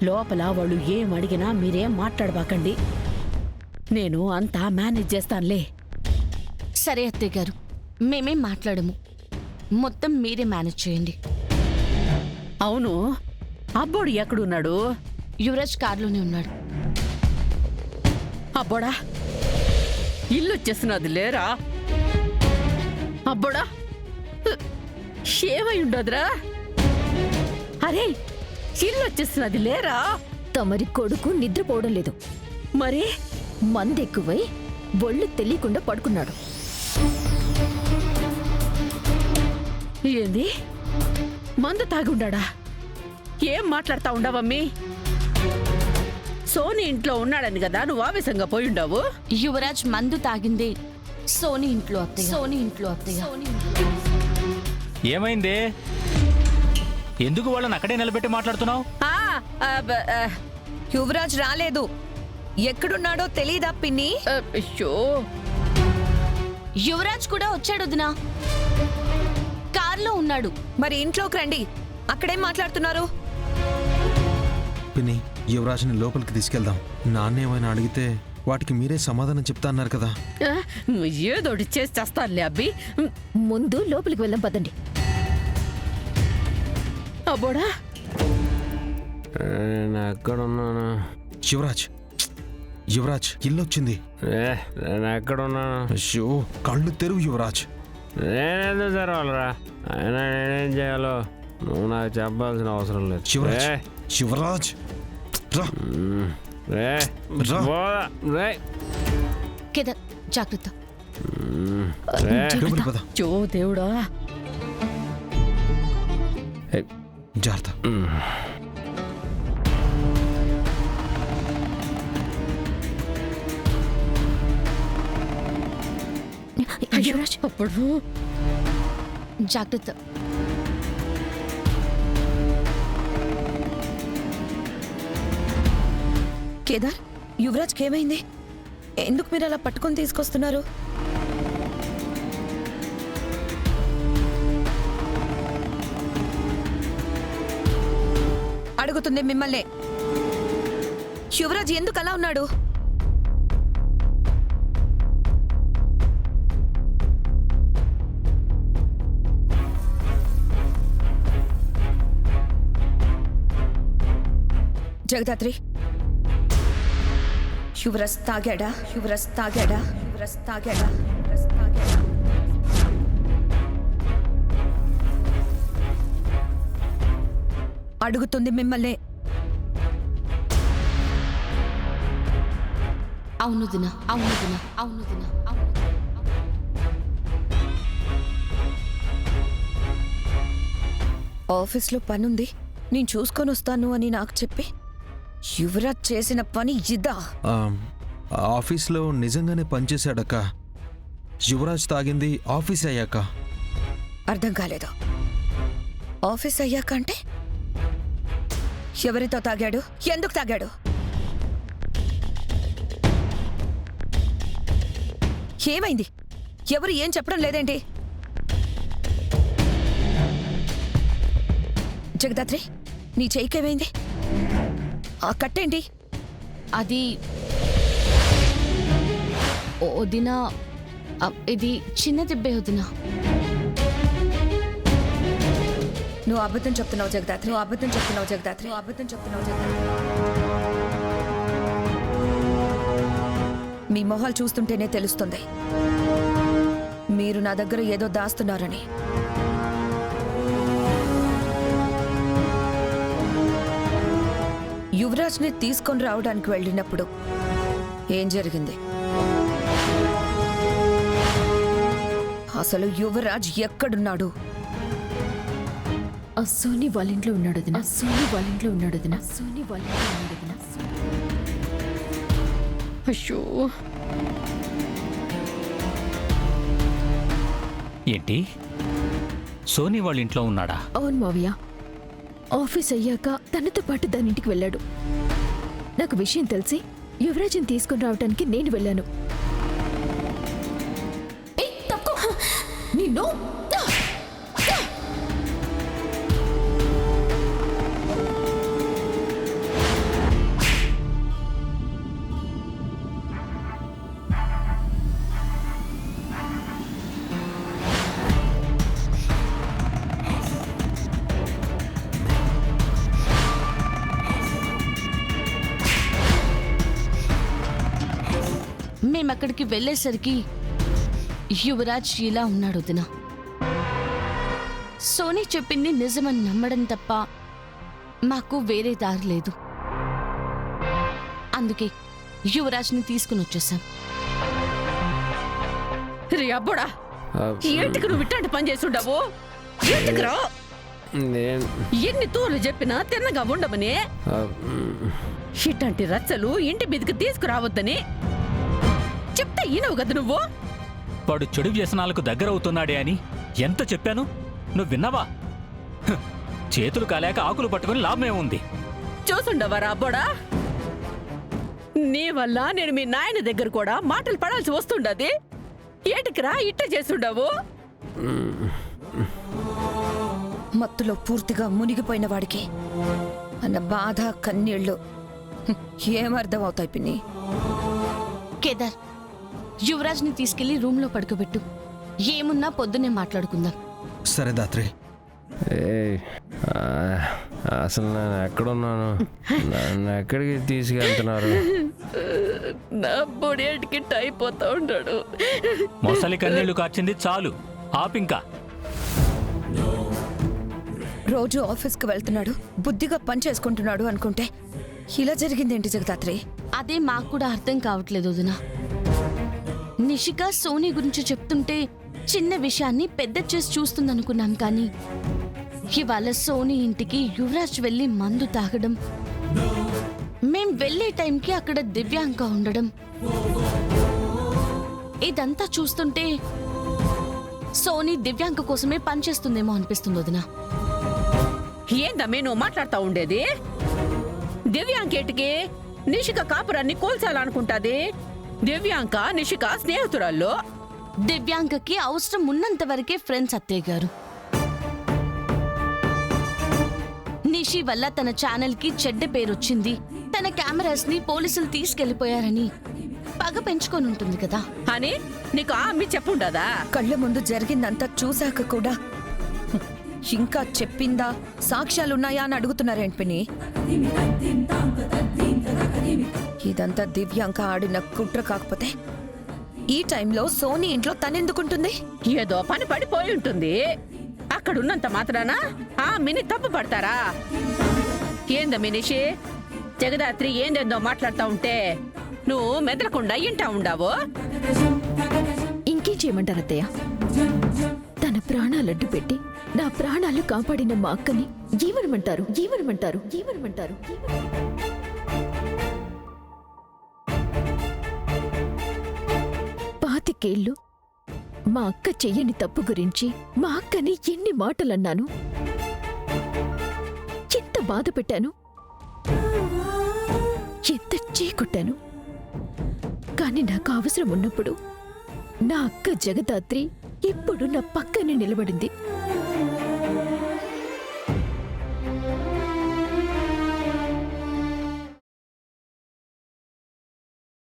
లోపల వాళ్ళు ఏం అడిగినా మీరేం మాట్లాడబాకండి. నేను అంతా మేనేజ్ చేస్తానులే. సరే అత్తయ్య గారు, మేమేం మాట్లాడము. మొత్తం మీరే మేనేజ్ చేయండి. అవును, అబ్బోడు ఎక్కడున్నాడు? యువరాజ్ కారులోనే ఉన్నాడు. అబ్బోడా, ఇల్లు వచ్చేస్తున్నది లేరా? అబ్బోడా, ఏమై ఉండదురా? అరే, ఇల్లు వచ్చేస్తున్నది లేరా? తమరి కొడుకు నిద్రపోవడం లేదు. మరి మందెక్కువై ఒళ్ళు తెలియకుండా పడుకున్నాడు. ఏంది? మందు తాగుండా? ఏం మాట్లాడతా ఉండవమ్మీ? సోని ఇంట్లో ఉన్నాడని కదా నువ్వు ఆవేశంగా పోయిండావు? యువరాజ్ మందు తాగిందే సోని ఇంట్లో అత్తయ్య. సోని ఇంట్లో అత్తయ్య. ఏమైంది? ఎందుకు వాళ్ళని అక్కడే నిలబెట్టి మాట్లాడుతున్నావు? యువరాజ్ రాలేదు. ఎక్కడున్నాడో తెలీదా పిన్ని? యువరాజ్ కూడా వచ్చాడు వదినా. కార్లో ఉన్నాడు. మరి ఇంట్లోకి రండి. అక్కడేం మాట్లాడుతున్నారు? పిన్ని, యువరాజ్ని లోపలికి తీసుకెళ్దాం. నాన్న ఏమైనా అడిగితే వాటికి మీరే సమాధానం చెప్తా అన్నారు కదా. ఏదోటి చేసి చేస్తానులే అబ్బి. ముందు లోపలికి వెళ్దాం పదండి. అబ్బోడా, ఎక్కడున్నాను? యువరాజ్, యువరాజ్ ఇల్లు వచ్చింది. నేను ఎక్కడున్నాను? అయ్యో, కళ్ళు తెరువు యువరాజ్. నేనెందుకు తెరవాలరా? అయినా నేనేం చేయాలో నువ్వు నాకు చెప్పాల్సిన అవసరం లేదు. యువరాజ్, యువరాజ్ రా. రా. కేదార్ జాగ్రత్త. లోపలికి పద. చో దేవుడా. జాగ్రత్త. యువరాజ్, అప్పుడు జాగ్రత్త. కేదార్, యువరాజ్కి ఏమైంది? ఎందుకు మీరు అలా పట్టుకొని తీసుకొస్తున్నారు? అడుగుతుంది మిమ్మల్ని. యువరాజ్ ఎందుకు అలా ఉన్నాడు? జగదాత్రి, యువరాజ్ తాగాడా? యువరాజ్ తాగాడా? యువరాజ్ తాగాడా? యువరాజ్ తాగాడా? అడుగుతుంది మిమ్మల్ని. అవును దినా, అవును దినా, అవును దినా, అవును. ఆఫీస్లో పనుంది, నేను చూసుకొని వస్తాను అని నాకు చెప్పి యువరాజ్ చేసిన పని ఇదా? ఆఫీస్లో నిజంగానే పనిచేశాడక్క. యువరాజ్ తాగింది ఆఫీస్ అయ్యాక. అర్థం కాలేదు. ఆఫీస్ అయ్యాక అంటే ఎవరితో తాగాడు? ఎందుకు తాగాడు? ఏమైంది? ఎవరు ఏం చెప్పడం లేదేంటి? జగదాత్రి, నీ చెయ్యికేమైంది? ఆ కట్టేంటి? అది వదినా, ఇది చిన్న దెబ్బే వదినా. నువ్వు అబద్ధం చెప్తున్నావు జగదాత్రి. నువ్వు అబద్ధం చెప్తున్నావు జగదాత్రి. నువ్వు అబద్ధం చెప్తున్నావు జగదాత్రి. మీ మొహాలు చూస్తుంటేనే తెలుస్తుంది మీరు నా దగ్గర ఏదో దాస్తున్నారని. యువరాజ్ని తీసుకొని రావడానికి వెళ్ళినప్పుడు ఏం జరిగింది? అసలు యువరాజ్ ఎక్కడున్నాడు? సోని వాళ్ళ ఇంట్లో ఉన్నాడు వదినా. సోని వాళ్ళ ఇంట్లో ఉన్నాడు వదినా. సోని వాళ్ళ ఇంట్లో ఉన్నాడు వదినా. అయ్యో, ఏంటి? సోనీ వాళ్ళ ఇంట్లో ఉన్నాడా? అవును మావయ్య. ఆఫీస్ అయ్యాక తనతో పాటు దాని ఇంటికి వెళ్ళాడు. నాకు విషయం తెలిసి యువరాజ్ని తీసుకుని రావడానికి నేను వెళ్ళాను. నిన్ను మేమక్కడికి వెళ్ళేసరికి యువరాజ్ ఇలా ఉన్నాడు వదినా. సోనీ చెప్పింది నిజమని నమ్మడం తప్ప మాకు వేరే దారి లేదు. అందుకే యువరాజ్ని తీసుకుని వచ్చేసాం. రే అబ్బోడా, ఏంటికి నువ్వు ఇట్లాంటి పని చేస్తుండవు? ఏంటికిరా? నేను ఎన్ని తూర్లు చెప్పినా తిన్నగా ఉండమని, ఇట్లాంటి రచ్చలు ఇంటి మీదకి తీసుకురావద్దని చెప్తే ఈనవు కదా నువ్వు. వాడు చెడు వ్యసనాలకు దగ్గరవుతున్నాడే అని ఎంత చెప్పాను, నువ్వు విన్నావా? హ్, చేతులు కాలేక ఆకులు పట్టుకుని లాభమే ఉంది. చూసుండవరా అబ్బోడా, నీ వల్ల నేను మీ నాయన దగ్గర కూడా మాటలు పడాల్సి వస్తుండది. ఏటికిరా ఇట్ట చేస్తుండవు? మత్తులో పూర్తిగా మునిగిపోయిన వాడికి అన్న బాధ కన్నీళ్ళు ఏమర్థం అవుతాయి పిన్ని? కేదార్, యువరాజ్ని తీసుకెళ్లి రూమ్లో పడుకోబెట్టు. ఏమున్నా పొద్దున్నే మాట్లాడుకుందాం. సరే దాత్రి. ఏయ్, అసలు నేను ఎక్కడున్నాను? నన్ను ఎక్కడికి తీసుకెళ్తున్నారు? నా బొడేటికి అయిపోతా ఉంటాడు. మొసలి కన్నీళ్లు కార్చింది చాలు, ఆపింకా. రోజు ఆఫీస్కి వెళ్తున్నాడు, బుద్ధిగా పని చేసుకుంటున్నాడు అనుకుంటే ఇలా జరిగిందేంటి జగదాత్రి? అదే మాకు కూడా అర్థం కావట్లేదు వదినా. నిషిక సోనీ గురించి చెప్తుంటే చిన్న విషయాన్ని పెద్ద చేసి చూస్తుందనుకున్నాం, కానీ ఇవాళ సోనీ ఇంటికి యువరాజ్ వెళ్ళి మందు తాగడం, మేం వెళ్లే టైంకి అక్కడ దివ్యాంక ఉండడం, ఇదంతా చూస్తుంటే సోనీ దివ్యాంక కోసమే పనిచేస్తుందేమో అనిపిస్తుంది వదినా. ఏందమ్మే నువ్వు మాట్లాడుతా ఉండేది? దివ్యాంకేటికి నిషిక కాపురాన్ని కోల్చాలనుకుంటాది. దివ్యాంక నిషిక స్నేహితురాల్లో. దివ్యాంకకి అవసరం ఉన్నంత వరకే ఫ్రెండ్స్ అత్తయ్య గారు. నిషి వల్ల తన ఛానల్ కి చెడ్డ పేరొచ్చింది, తన కెమెరాస్ ని పోలీసులు తీసుకెళ్లిపోయారని పగ పెంచుకొని ఉంటుంది కదా అని నీకు అమ్మి చెప్పుండదా? కళ్ళ ముందు జరిగిందంతా చూశాక కూడా ఇంకా చెప్పిందా, సాక్ష్యాలున్నాయా అని అడుగుతున్నారేంటి పిన్ని? ఇదంతా దివ్యాంక ఆడిన కుట్ర కాకపోతే ఈ టైంలో సోనీ ఇంట్లో తనెందుకుంటుంది? ఏదో పని పడిపోయి ఉంటుంది. అక్కడున్నంత మాత్రాన ఆ మిని తప్పు పడతారా? ఏందమ్మి నిషి, జగదాత్రి ఏందేందో మాట్లాడుతా ఉంటే నువ్వు మెదలకుండా ఇంటా ఉండావు. ఇంకేం చేయమంటారు అత్తయ్య? తన ప్రాణాలడ్డు పెట్టి నా ప్రాణాలు కాపాడిన మా అక్కని ఏమనమంటారు? ఏమనమంటారు? ఏమనమంటారు? పాతికేళ్ళు మా అక్క చెయ్యని తప్పు గురించి మా అక్కని ఎన్ని మాటలన్నాను, ఎంత బాధ పెట్టాను, ఎంత చీకొట్టాను. కానీ నాకు అవసరం ఉన్నప్పుడు నా అక్క జగదాత్రి ఇప్పుడు నా పక్కనే నిలబడింది.